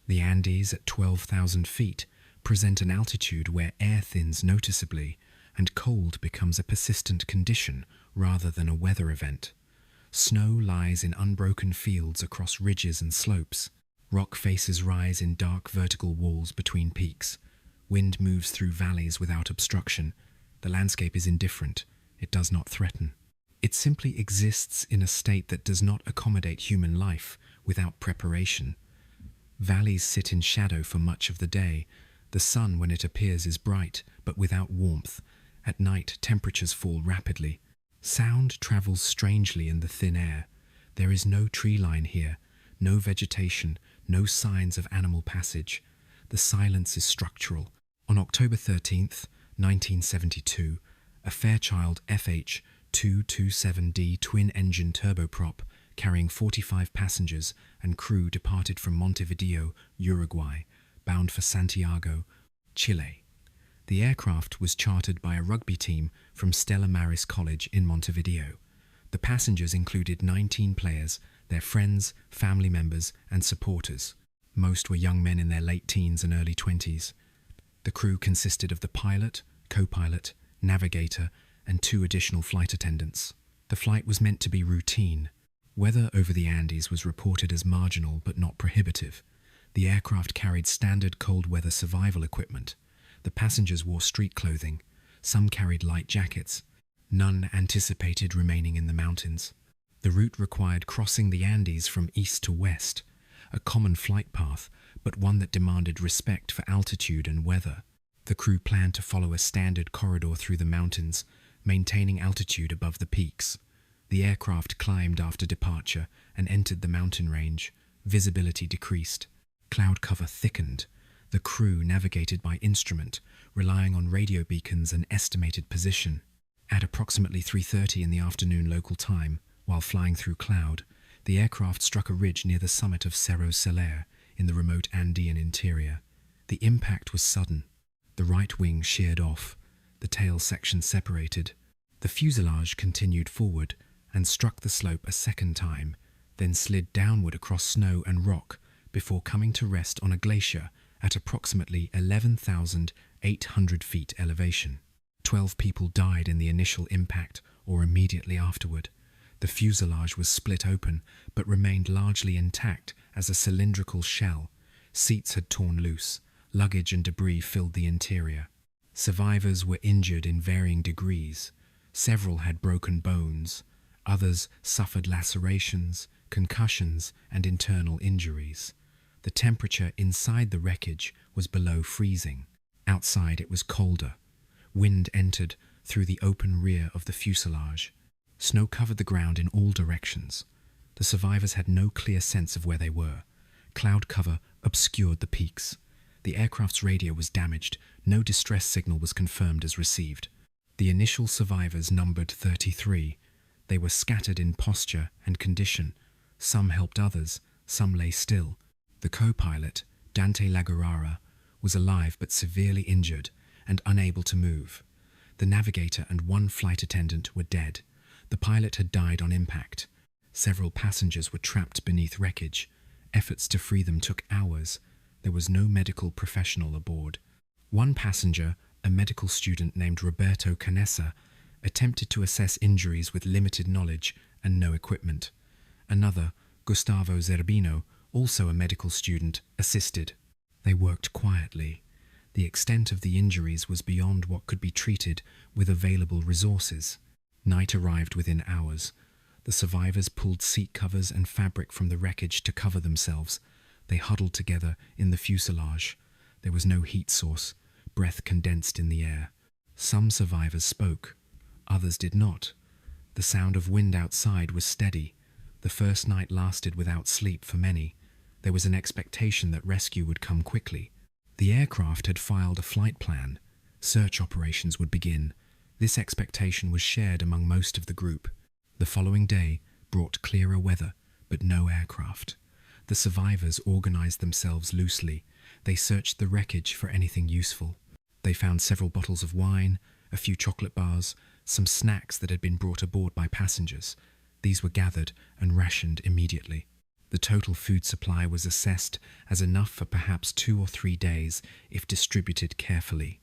The Andes at 12,000 feet present an altitude where air thins noticeably and cold becomes a persistent condition rather than a weather event. Snow lies in unbroken fields across ridges and slopes. Rock faces rise in dark vertical walls between peaks. Wind moves through valleys without obstruction. The landscape is indifferent. It does not threaten. It simply exists in a state that does not accommodate human life without preparation. Valleys sit in shadow for much of the day. The sun, when it appears, is bright, but without warmth. At night, temperatures fall rapidly. Sound travels strangely in the thin air. There is no tree line here, no vegetation, no signs of animal passage. The silence is structural. On October 13th, 1972, a Fairchild FH-227D twin-engine turboprop carrying 45 passengers and crew departed from Montevideo, Uruguay, bound for Santiago, Chile. The aircraft was chartered by a rugby team from Stella Maris College in Montevideo. The passengers included 19 players, their friends, family members, and supporters. Most were young men in their late teens and early 20s. The crew consisted of the pilot, co-pilot, navigator, and 2 additional flight attendants. The flight was meant to be routine. Weather over the Andes was reported as marginal but not prohibitive. The aircraft carried standard cold weather survival equipment. The passengers wore street clothing. Some carried light jackets. None anticipated remaining in the mountains. The route required crossing the Andes from east to west, a common flight path, but one that demanded respect for altitude and weather. The crew planned to follow a standard corridor through the mountains, maintaining altitude above the peaks. The aircraft climbed after departure and entered the mountain range. Visibility decreased. Cloud cover thickened. The crew navigated by instrument, relying on radio beacons and estimated position. At approximately 3:30 in the afternoon local time, while flying through cloud, the aircraft struck a ridge near the summit of Cerro Celere in the remote Andean interior. The impact was sudden. The right wing sheared off. The tail section separated. The fuselage continued forward and struck the slope a second time, then slid downward across snow and rock before coming to rest on a glacier at approximately 11,800 feet elevation. 12 people died in the initial impact or immediately afterward. The fuselage was split open but remained largely intact as a cylindrical shell. Seats had torn loose. Luggage and debris filled the interior. Survivors were injured in varying degrees. Several had broken bones. Others suffered lacerations, concussions, and internal injuries. The temperature inside the wreckage was below freezing. Outside it was colder. Wind entered through the open rear of the fuselage. Snow covered the ground in all directions. The survivors had no clear sense of where they were. Cloud cover obscured the peaks. The aircraft's radio was damaged. No distress signal was confirmed as received. The initial survivors numbered 33. They were scattered in posture and condition. Some helped others, some lay still. The co-pilot, Dante Laguarara, was alive but severely injured and unable to move. The navigator and 1 flight attendant were dead. The pilot had died on impact. Several passengers were trapped beneath wreckage. Efforts to free them took hours. There was no medical professional aboard. One passenger, a medical student named Roberto Canessa, attempted to assess injuries with limited knowledge and no equipment. Another, Gustavo Zerbino, also a medical student, assisted. They worked quietly. The extent of the injuries was beyond what could be treated with available resources. Night arrived within hours. The survivors pulled seat covers and fabric from the wreckage to cover themselves. They huddled together in the fuselage. There was no heat source. Breath condensed in the air. Some survivors spoke. Others did not. The sound of wind outside was steady. The first night lasted without sleep for many. There was an expectation that rescue would come quickly. The aircraft had filed a flight plan. Search operations would begin. This expectation was shared among most of the group. The following day brought clearer weather, but no aircraft. The survivors organized themselves loosely. They searched the wreckage for anything useful. They found several bottles of wine, a few chocolate bars, some snacks that had been brought aboard by passengers. These were gathered and rationed immediately. The total food supply was assessed as enough for perhaps 2 or 3 days if distributed carefully.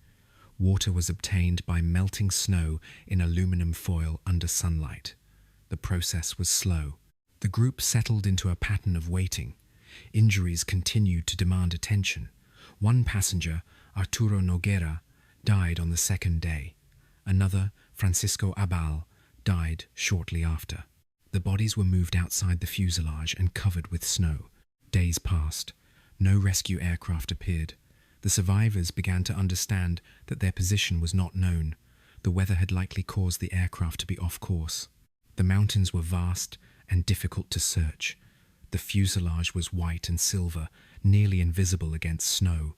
Water was obtained by melting snow in aluminum foil under sunlight. The process was slow. The group settled into a pattern of waiting. Injuries continued to demand attention. One passenger, Arturo Noguera, died on the second day. Another, Francisco Abal, died shortly after. The bodies were moved outside the fuselage and covered with snow. Days passed. No rescue aircraft appeared. The survivors began to understand that their position was not known. The weather had likely caused the aircraft to be off course. The mountains were vast and difficult to search. The fuselage was white and silver, nearly invisible against snow.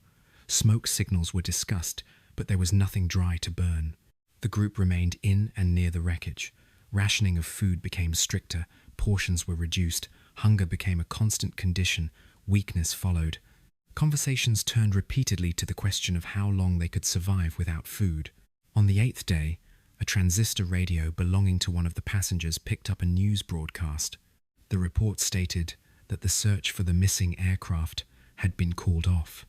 Smoke signals were discussed, but there was nothing dry to burn. The group remained in and near the wreckage. Rationing of food became stricter, portions were reduced, hunger became a constant condition, weakness followed. Conversations turned repeatedly to the question of how long they could survive without food. On the 8th day, a transistor radio belonging to one of the passengers picked up a news broadcast. The report stated that the search for the missing aircraft had been called off.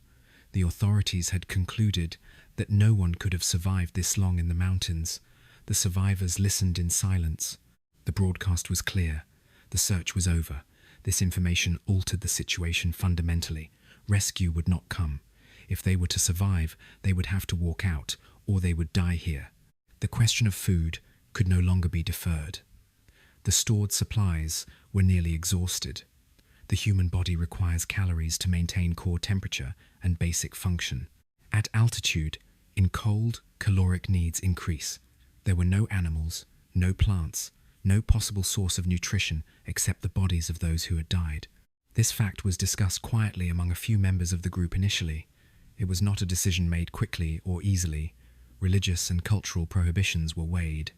The authorities had concluded that no one could have survived this long in the mountains. The survivors listened in silence. The broadcast was clear. The search was over. This information altered the situation fundamentally. Rescue would not come. If they were to survive, they would have to walk out, or they would die here. The question of food could no longer be deferred. The stored supplies were nearly exhausted. The human body requires calories to maintain core temperature and basic function. At altitude, in cold, caloric needs increase. There were no animals, no plants, no possible source of nutrition except the bodies of those who had died. This fact was discussed quietly among a few members of the group initially. It was not a decision made quickly or easily. Religious and cultural prohibitions were weighed.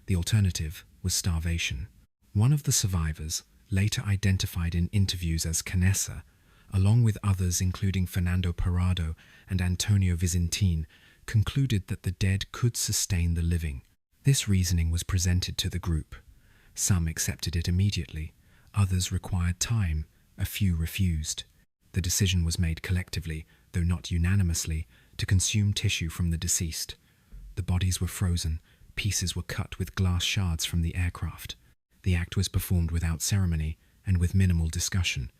The alternative was starvation. One of the survivors, later identified in interviews as Canessa, along with others including Fernando Parrado and Antonio Vizintin, concluded that the dead could sustain the living. This reasoning was presented to the group. Some accepted it immediately, others required time, a few refused. The decision was made collectively, though not unanimously, to consume tissue from the deceased. The bodies were frozen, pieces were cut with glass shards from the aircraft. The act was performed without ceremony and with minimal discussion.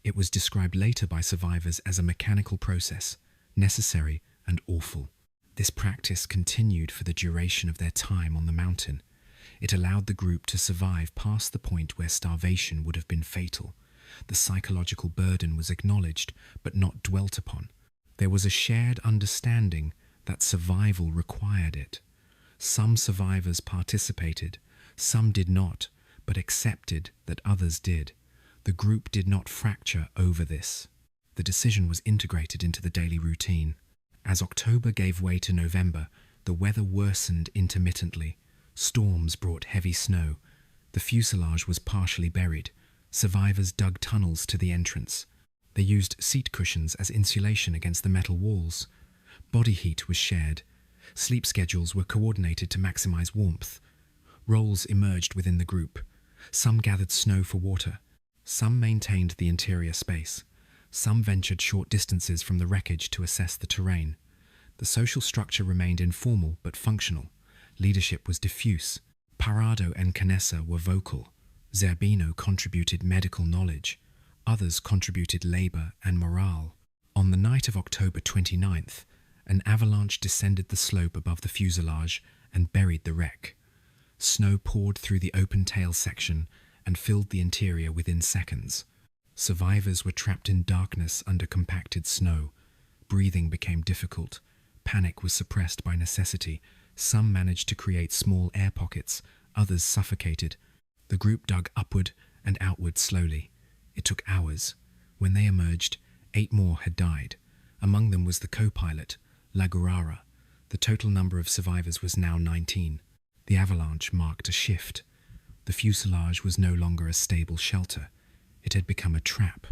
It was described later by survivors as a mechanical process, necessary and awful. This practice continued for the duration of their time on the mountain. It allowed the group to survive past the point where starvation would have been fatal. The psychological burden was acknowledged, but not dwelt upon. There was a shared understanding that survival required it. Some survivors participated, some did not, but accepted that others did. The group did not fracture over this. The decision was integrated into the daily routine. As October gave way to November, the weather worsened intermittently. Storms brought heavy snow. The fuselage was partially buried. Survivors dug tunnels to the entrance. They used seat cushions as insulation against the metal walls. Body heat was shared. Sleep schedules were coordinated to maximize warmth. Roles emerged within the group. Some gathered snow for water. Some maintained the interior space. Some ventured short distances from the wreckage to assess the terrain. The social structure remained informal but functional. Leadership was diffuse. Parrado and Canessa were vocal. Zerbino contributed medical knowledge. Others contributed labor and morale. On the night of October 29th, an avalanche descended the slope above the fuselage and buried the wreck. Snow poured through the open tail section and filled the interior within seconds. Survivors were trapped in darkness under compacted snow. Breathing became difficult. Panic was suppressed by necessity. Some managed to create small air pockets, others suffocated. The group dug upward and outward slowly. It took hours. When they emerged, 8 more had died. Among them was the co-pilot, La Gurara. The total number of survivors was now 19. The avalanche marked a shift. The fuselage was no longer a stable shelter. It had become a trap.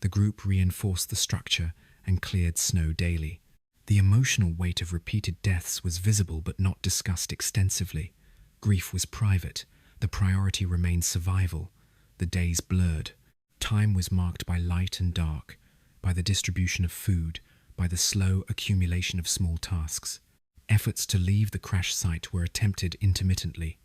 The group reinforced the structure and cleared snow daily. The emotional weight of repeated deaths was visible but not discussed extensively. Grief was private. The priority remained survival. The days blurred. Time was marked by light and dark, by the distribution of food, by the slow accumulation of small tasks. Efforts to leave the crash site were attempted intermittently.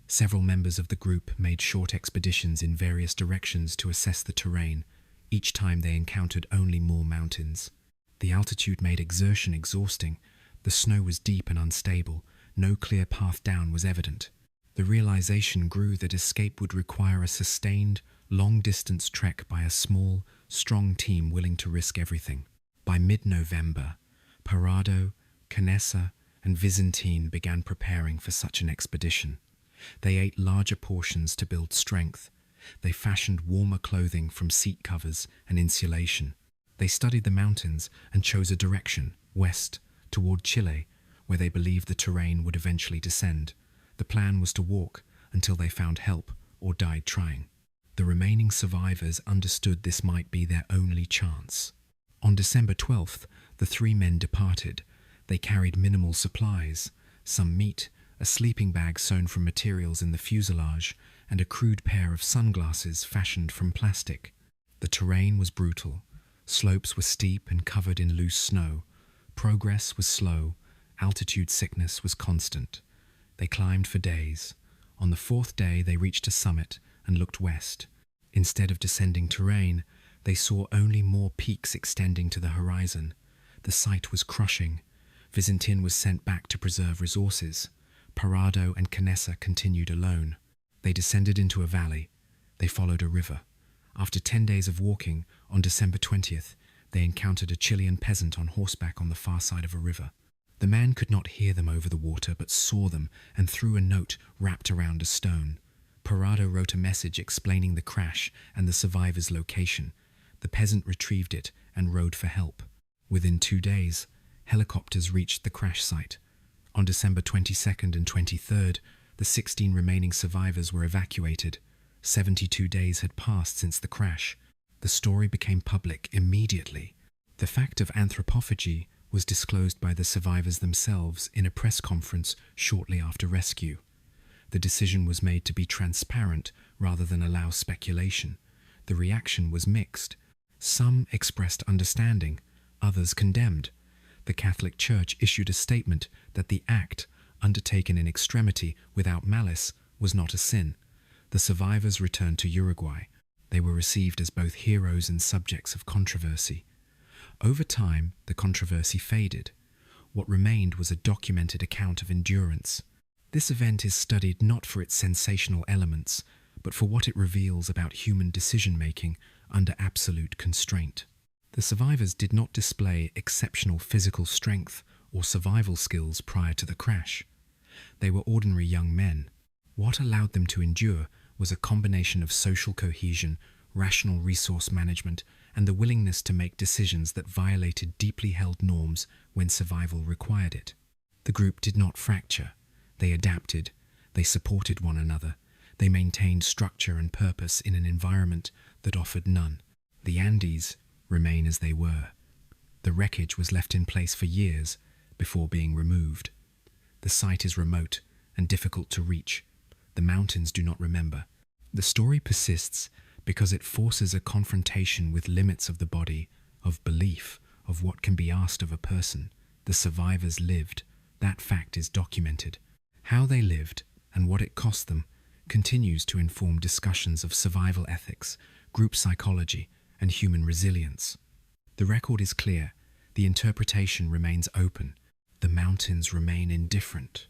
Several members of the group made short expeditions in various directions to assess the terrain. Each time they encountered only more mountains. The altitude made exertion exhausting. The snow was deep and unstable. No clear path down was evident. The realization grew that escape would require a sustained, long-distance trek by a small, strong team willing to risk everything. By mid-November, Parado, Canessa, and Vizintin began preparing for such an expedition. They ate larger portions to build strength. They fashioned warmer clothing from seat covers and insulation. They studied the mountains and chose a direction, west, toward Chile, where they believed the terrain would eventually descend. The plan was to walk until they found help or died trying. The remaining survivors understood this might be their only chance. On December 12th, the three men departed. They carried minimal supplies, some meat, a sleeping bag sewn from materials in the fuselage, and a crude pair of sunglasses fashioned from plastic. The terrain was brutal. Slopes were steep and covered in loose snow. Progress was slow. Altitude sickness was constant. They climbed for days. On the fourth day, they reached a summit and looked west. Instead of descending terrain, they saw only more peaks extending to the horizon. The sight was crushing. Vizintin was sent back to preserve resources. Parado and Canessa continued alone. They descended into a valley. They followed a river. After 10 days of walking, on December 20th, they encountered a Chilean peasant on horseback on the far side of a river. The man could not hear them over the water, but saw them and threw a note wrapped around a stone. Parado wrote a message explaining the crash and the survivors' location. The peasant retrieved it and rode for help. Within 2 days, helicopters reached the crash site. On December 22nd and 23rd, the 16 remaining survivors were evacuated. 72 days had passed since the crash. The story became public immediately. The fact of anthropophagy was disclosed by the survivors themselves in a press conference shortly after rescue. The decision was made to be transparent rather than allow speculation. The reaction was mixed. Some expressed understanding, others condemned. The Catholic Church issued a statement that the act, undertaken in extremity without malice, was not a sin. The survivors returned to Uruguay. They were received as both heroes and subjects of controversy. Over time, the controversy faded. What remained was a documented account of endurance. This event is studied not for its sensational elements, but for what it reveals about human decision-making under absolute constraint. The survivors did not display exceptional physical strength or survival skills prior to the crash. They were ordinary young men. What allowed them to endure was a combination of social cohesion, rational resource management, and the willingness to make decisions that violated deeply held norms when survival required it. The group did not fracture. They adapted. They supported one another. They maintained structure and purpose in an environment that offered none. The Andes remain as they were. The wreckage was left in place for years before being removed. The site is remote and difficult to reach. The mountains do not remember. The story persists because it forces a confrontation with limits of the body, of belief, of what can be asked of a person. The survivors lived. That fact is documented. How they lived and what it cost them continues to inform discussions of survival ethics, group psychology, and human resilience. The record is clear. The interpretation remains open. The mountains remain indifferent.